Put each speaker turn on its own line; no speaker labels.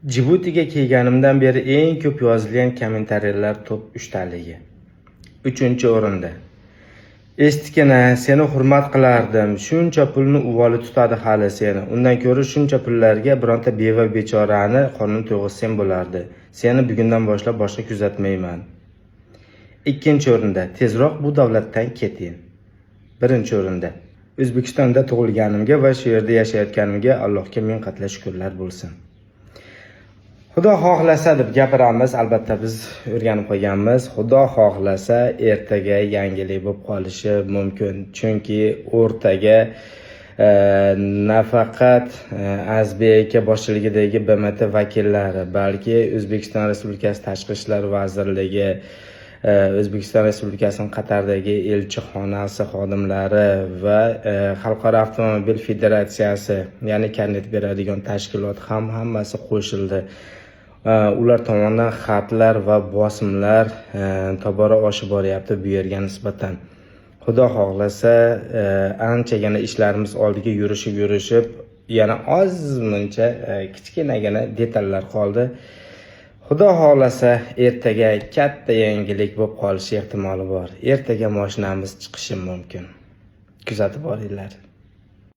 Jibutiga kelganimdan beri eng ko'p yozilgan kommentariyalar top 3 taligi. 3-o'rinda. Eshitgina, seni hurmat qilardim. Shuncha pulni uvoli tutadi hali seni. Undan ko'ra shuncha pullarga bironta beva bechorani qonun to'g'risam bo'lardi. Seni bugundan boshlab boshqa kuzatmayman. 2-o'rinda. Tezroq bu davlatdan keting. 1-o'rinda. O'zbekistonda tug'ilganimga va shu yerda yashayotganimga Allohga ming qatla shukrlar bo'lsin. Xudo xohlasa deb gapiramiz, albatta biz o'rganib qo'yganmiz. Xudo xohlasa ertaga yangilik bo'lib qolishi mumkin. Chunki o'rtaga nafaqat Azbek boshchiligidagi BMT vakillari, balki O'zbekiston Respublikasi Tashqi ishlar vazirligi, O'zbekiston Respublikasining Qatardagi elchixonasi xodimlari va Xalqaro avtomobil federatsiyasi, ya'ni karnet beradigan tashkilot ham hammasi qo'shildi. Ular tomonidan xatlar va bosimlar tobora oshib boryapti bu yerga nisbatan. Xudo xohlasa anchagina ishlarimiz oldiga yurishib, yana ozmuncha kichkinagina detallar qoldi. Xudo xohlasa ertaga katta yangilik bo'lib qolishi ehtimoli bor. Ertaga mashinamiz chiqishi mumkin. Kuzatib boringlar.